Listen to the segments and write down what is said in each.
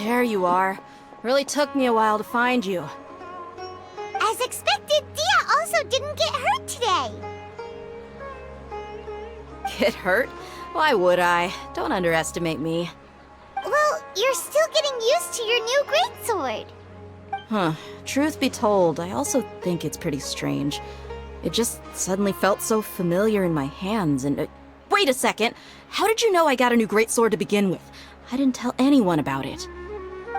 There you are. Really took me a while to find you. As expected, Dia also didn't get hurt today. Get hurt? Why would I? Don't underestimate me. Well, you're still getting used to your new greatsword. Huh. Truth be told, I also think it's pretty strange. It just suddenly felt so familiar in my hands and... Wait a second! How did you know I got a new greatsword to begin with? I didn't tell anyone about it.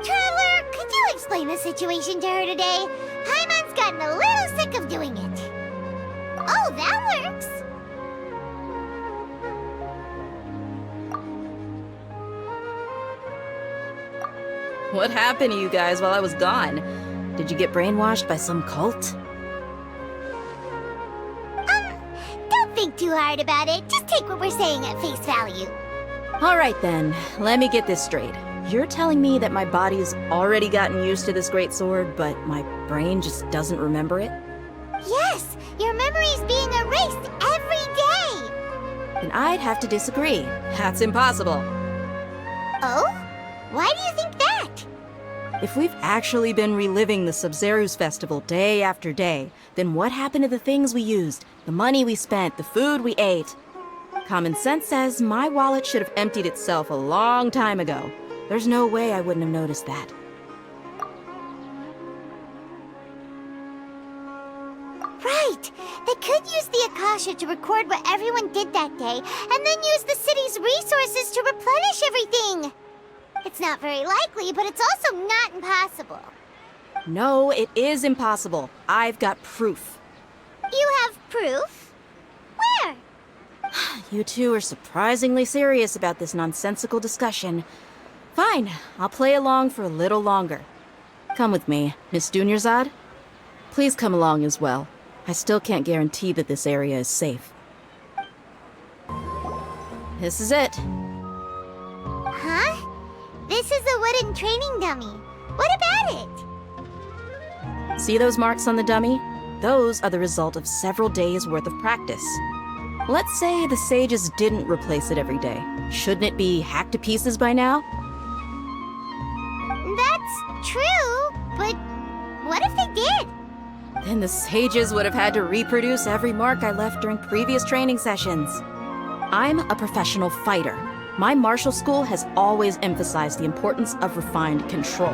Traveler, could you explain the situation to her today? Paimon's gotten a little sick of doing it. Oh, that works. What happened to you guys while I was gone? Did you get brainwashed by some cult? Don't think too hard about it. Just take what we're saying at face value. Alright then, let me get this straight. You're telling me that my body's already gotten used to this greatsword, but my brain just doesn't remember it? Yes, your memory's being erased every day. Then I'd have to disagree. That's impossible. Oh? Why do you think that? If we've actually been reliving the Sub-Zeru's festival day after day, then what happened to the things we used, the money we spent, the food we ate? Common sense says my wallet should have emptied itself a long time ago. There's no way I wouldn't have noticed that. Right! They could use the Akasha to record what everyone did that day, and then use the city's resources to replenish everything! It's not very likely, but it's also not impossible. No, it is impossible. I've got proof. You have proof? Where? You two are surprisingly serious about this nonsensical discussion. Fine, I'll play along for a little longer. Come with me, Miss Dunyarzad. Please come along as well. I still can't guarantee that this area is safe. This is it. Huh? This is a wooden training dummy. What about it? See those marks on the dummy? Those are the result of several days' worth of practice. Let's say the sages didn't replace it every day. Shouldn't it be hacked to pieces by now? That's true, but what if they did? Then the sages would have had to reproduce every mark I left during previous training sessions. I'm a professional fighter. My martial school has always emphasized the importance of refined control.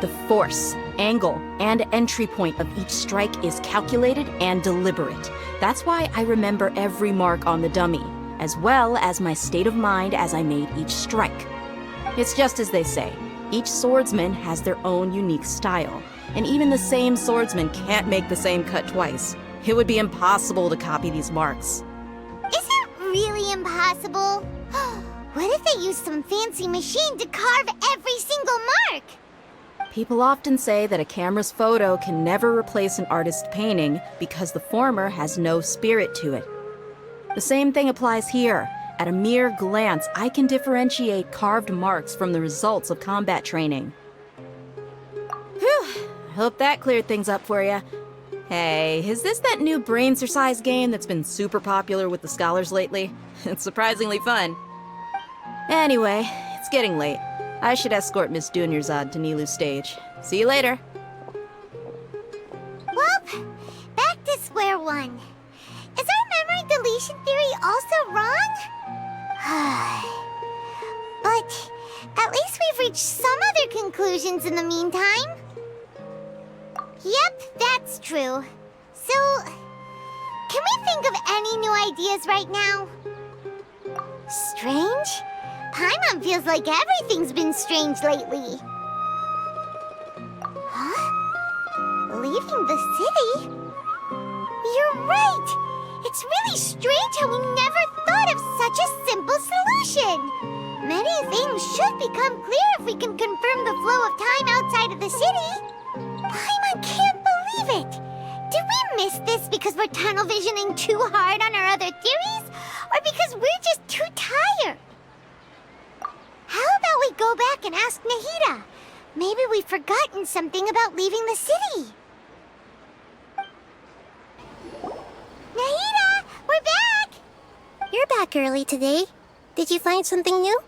The force, angle, and entry point of each strike is calculated and deliberate. That's why I remember every mark on the dummy, as well as my state of mind as I made each strike. It's just as they say, each swordsman has their own unique style, and even the same swordsman can't make the same cut twice. It would be impossible to copy these marks. Is it really impossible? What if they used some fancy machine to carve every single mark? People often say that a camera's photo can never replace an artist's painting because the former has no spirit to it. The same thing applies here. At a mere glance, I can differentiate carved marks from the results of combat training. Whew, I hope that cleared things up for you. Hey, is this that new brain exercise game that's been super popular with the scholars lately? It's surprisingly fun. Anyway, it's getting late. I should escort Miss Dunyarzad to Nilu's stage. See you later. Well, back to square one. Is our memory deletion theory also wrong? But at least we've reached some other conclusions in the meantime. Yep, that's true. So, can we think of any new ideas right now? Strange? Paimon feels like everything's been strange lately. Huh? Leaving the city? You're right! It's really strange how we never thought of such a simple solution! Many things should become clear if we can confirm the flow of time outside of the city. Paimon can't believe it! Did we miss this because we're tunnel visioning too hard on our other theories? Or because we're just too tired? How about we go back and ask Nahida? Maybe we've forgotten something about leaving the city. Nahida, we're back! You're back early today. Did you find something new?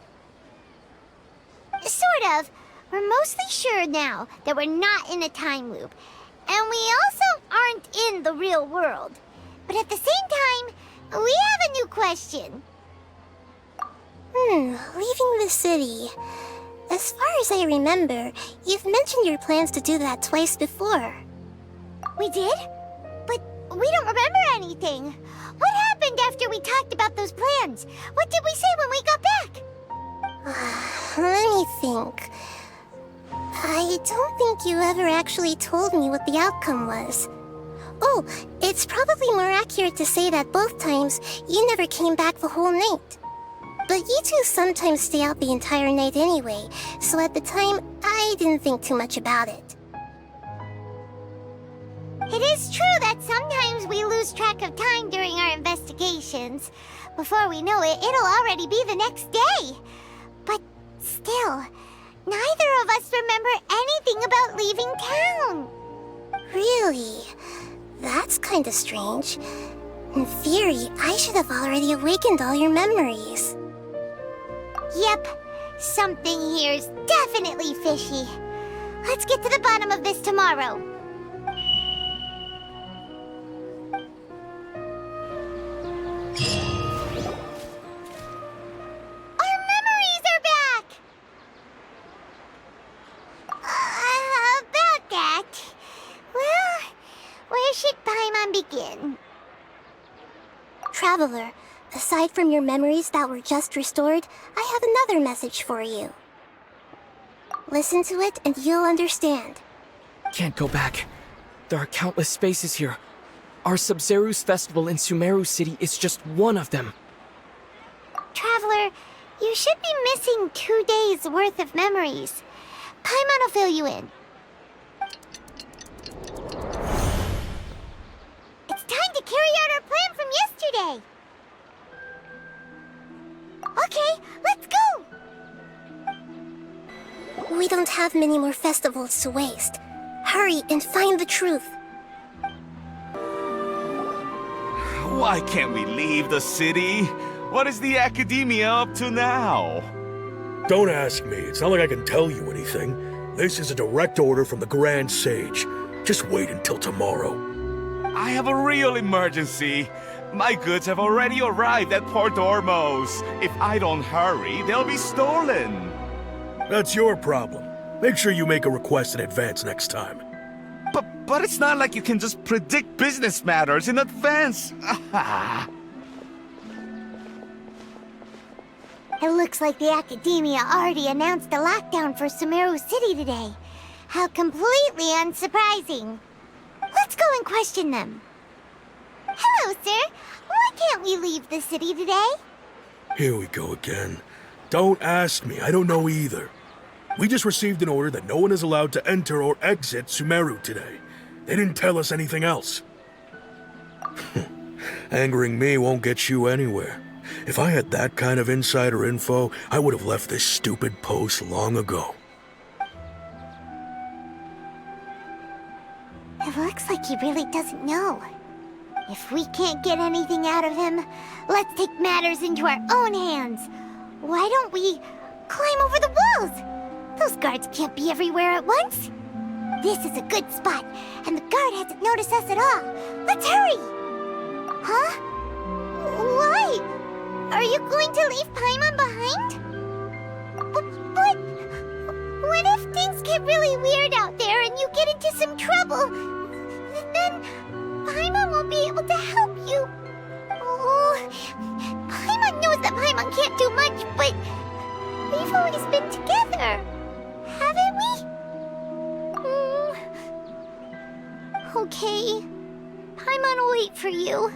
Sort of. We're mostly sure now that we're not in a time loop. And we also aren't in the real world. But at the same time, we have a new question. Leaving the city. As far as I remember, you've mentioned your plans to do that twice before. We did? But we don't remember anything. What happened after we talked about those plans? What did we say when we got back? Let me think. I don't think you ever actually told me what the outcome was. Oh, it's probably more accurate to say that both times you never came back the whole night. But you two sometimes stay out the entire night anyway, so at the time, I didn't think too much about it. It is true that sometimes we lose track of time during our investigations. Before we know it, it'll already be the next day. But still, neither of us remember anything about leaving town. Really? That's kinda strange. In theory, I should have already awakened all your memories. Yep, something here's definitely fishy. Let's get to the bottom of this tomorrow. Our memories are back! About that. Well, where should Paimon begin? Traveler, aside from your memories that were just restored, I have another message for you. Listen to it and you'll understand. Can't go back. There are countless spaces here. Our Sub-Zeru's festival in Sumeru City is just one of them. Traveler, you should be missing 2 days worth of memories. Paimon will fill you in. It's time to carry out our plan from yesterday. Okay, let's go! We don't have many more festivals to waste. Hurry and find the truth. Why can't we leave the city? What is the academia up to now? Don't ask me. It's not like I can tell you anything. This is a direct order from the Grand Sage. Just wait until tomorrow. I have a real emergency. My goods have already arrived at Port Ormos. If I don't hurry, they'll be stolen. That's your problem. Make sure you make a request in advance next time. But it's not like you can just predict business matters in advance. It looks like the Academia already announced a lockdown for Sumeru City today. How completely unsurprising. Let's go and question them. Hello, sir. Why can't we leave the city today? Here we go again. Don't ask me. I don't know either. We just received an order that no one is allowed to enter or exit Sumeru today. They didn't tell us anything else. Angering me won't get you anywhere. If I had that kind of insider info, I would have left this stupid post long ago. It looks like he really doesn't know. If we can't get anything out of him, let's take matters into our own hands. Why don't we climb over the walls? Those guards can't be everywhere at once. This is a good spot, and the guard hasn't noticed us at all. Let's hurry! Huh? Why? Are you going to leave Paimon behind? But what if things get really weird out there and you get into some trouble? Then Paimon won't be able to help you. Oh, Paimon knows that Paimon can't do much, but we've always been together, haven't we? Okay. Paimon will wait for you.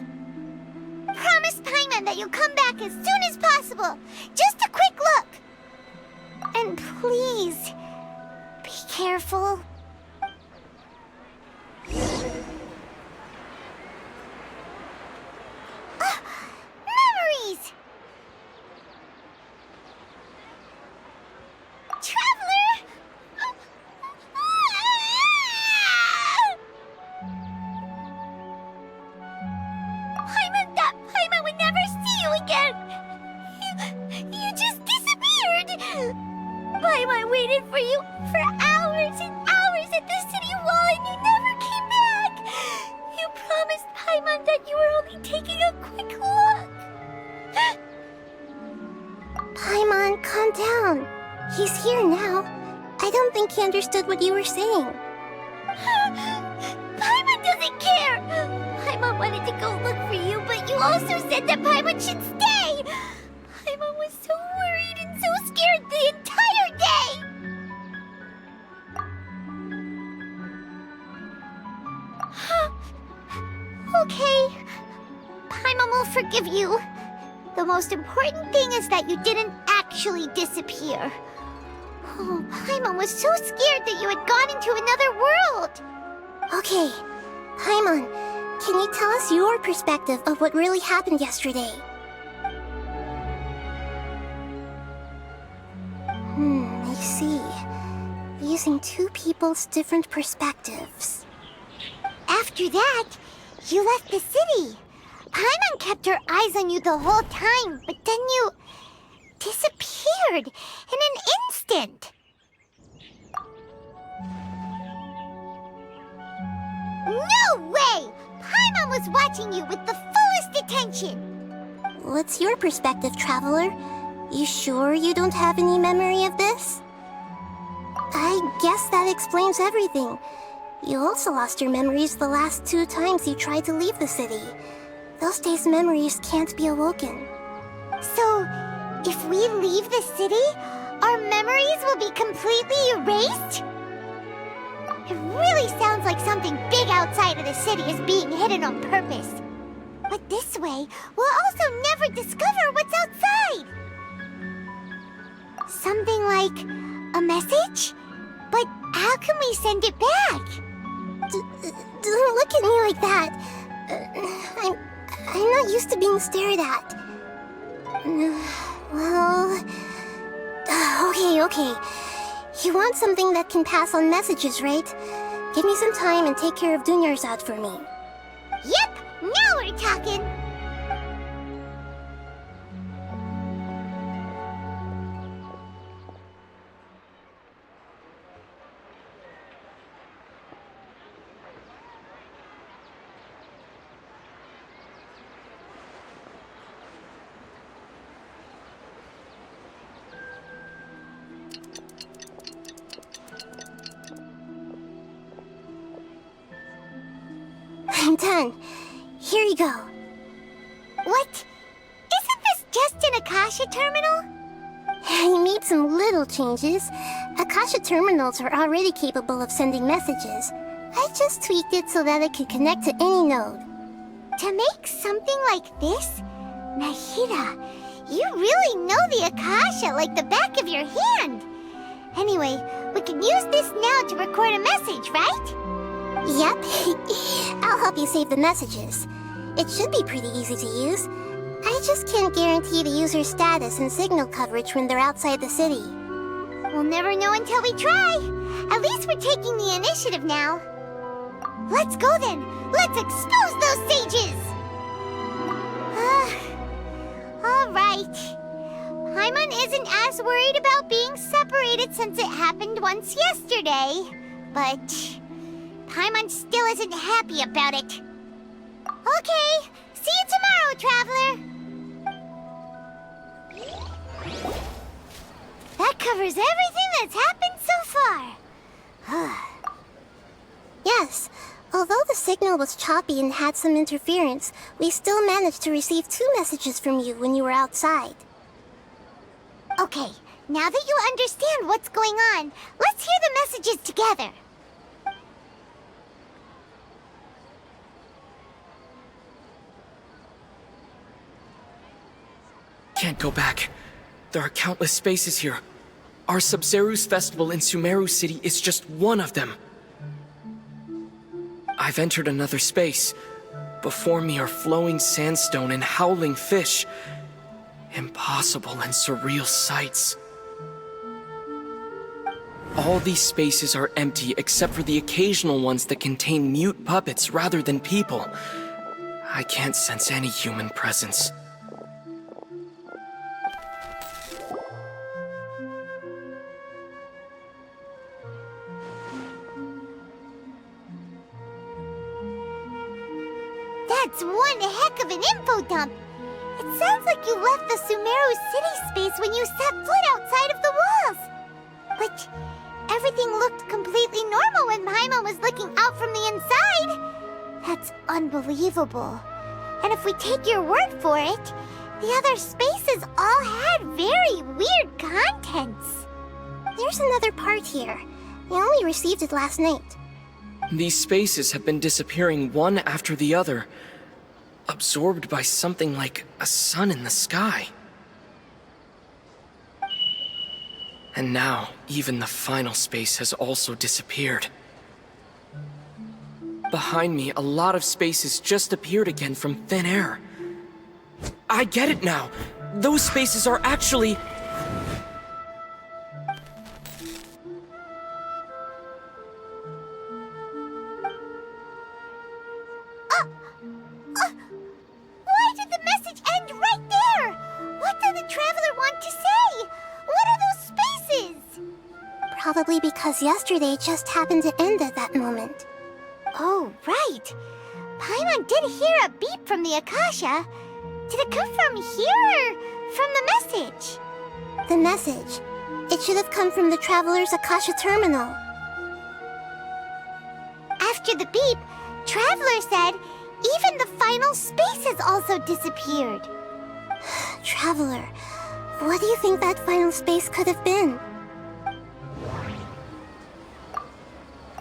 Promise Paimon that you'll come back as soon as possible. Just a quick look. And please, be careful. Memories! Traveler! Paimon would never see you again! You just disappeared! Paimon! time I waited for you for hours and hours at the city wall and you never came back. You promised Paimon that you were only taking a quick look. Paimon, calm down. He's here now. I don't think he understood what you were saying. Paimon doesn't care. Paimon wanted to go look for you, but you also said that Paimon should stay. Paimon was so worried and so scared the entire day. Okay. Paimon will forgive you. The most important thing is that you didn't actually disappear. Oh, Paimon was so scared that you had gone into another world. Okay, Paimon, can you tell us your perspective of what really happened yesterday? I see. Using two people's different perspectives. After that, you left the city. Paimon kept her eyes on you the whole time, but then you disappeared in an instant. No way! Paimon was watching you with the fullest attention. What's your perspective, Traveler? You sure you don't have any memory of this? I guess that explains everything. You also lost your memories the last 2 times you tried to leave the city. Those days' memories can't be awoken. So, if we leave the city, our memories will be completely erased? It really sounds like something big outside of the city is being hidden on purpose. But this way, we'll also never discover what's outside. Something like a message? But how can we send it back? Don't look at me like that. I'm not used to being stared at. Well... Okay. You want something that can pass on messages, right? Give me some time and take care of Dunyarzad for me. Yep, now we're talking. I'm done. Here you go. What? Isn't this just an Akasha terminal? I made some little changes. Akasha terminals are already capable of sending messages. I just tweaked it so that it could connect to any node. To make something like this? Nahida, you really know the Akasha like the back of your hand. Anyway, we can use this now to record a message, right? Yep. I'll help you save the messages. It should be pretty easy to use. I just can't guarantee the user's status and signal coverage when they're outside the city. We'll never know until we try. At least we're taking the initiative now. Let's go then. Let's expose those sages. All right. Paimon isn't as worried about being separated since it happened once yesterday. But Paimon still isn't happy about it. Okay. See you tomorrow, Traveler. That covers everything that's happened so far. Yes. Although the signal was choppy and had some interference, we still managed to receive 2 messages from you when you were outside. Okay, now that you understand what's going on, let's hear the messages together. Can't go back. There are countless spaces here. Our Sub-Zeru's festival in Sumeru City is just one of them. I've entered another space. Before me are flowing sandstone and howling fish. Impossible and surreal sights. All these spaces are empty except for the occasional ones that contain mute puppets rather than people. I can't sense any human presence. That's one heck of an info dump. It sounds like you left the Sumeru city space when you set foot outside of the walls. But everything looked completely normal when Paimon was looking out from the inside. That's unbelievable. And if we take your word for it, the other spaces all had very weird contents. There's another part here. We only received it last night. These spaces have been disappearing one after the other, absorbed by something like a sun in the sky. And now, even the final space has also disappeared. Behind me, a lot of spaces just appeared again from thin air. I get it now! Those spaces are actually... Why did the message end right there? What did the Traveler want to say? What are those spaces? Probably because yesterday just happened to end at that moment. Oh, right. Paimon did hear a beep from the Akasha. Did it come from here or from the message? The message. It should have come from the Traveler's Akasha terminal. After the beep, Traveler said even the final spaces also disappeared. Traveler, what do you think that final space could have been?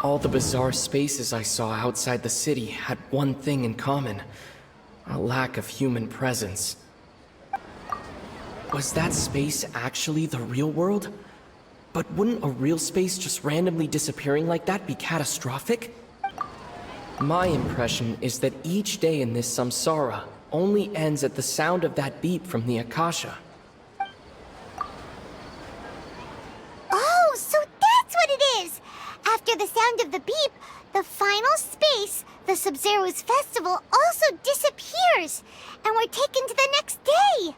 All the bizarre spaces I saw outside the city had one thing in common: a lack of human presence. Was that space actually the real world? But wouldn't a real space just randomly disappearing like that be catastrophic? My impression is that each day in this samsara only ends at the sound of that beep from the Akasha. Oh, so that's what it is! After the sound of the beep, the final space, the Sub-Zero's festival, also disappears, and we're taken to the next day.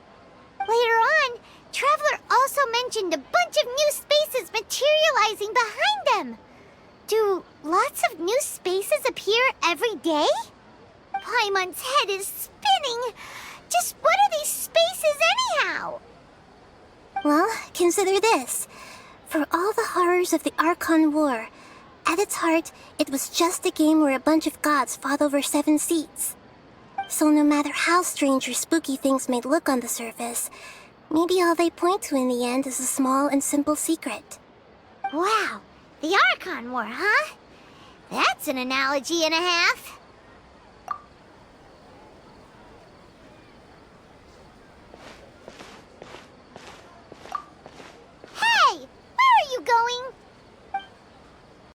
Later on, Traveler also mentioned a bunch of new spaces materializing behind them. Do lots of new spaces appear every day? Paimon's head is spinning. Just what are these spaces anyhow? Well, consider this. For all the horrors of the Archon War, at its heart, it was just a game where a bunch of gods fought over 7 seats. So no matter how strange or spooky things may look on the surface, maybe all they point to in the end is a small and simple secret. Wow, the Archon War, huh? That's an analogy and a half.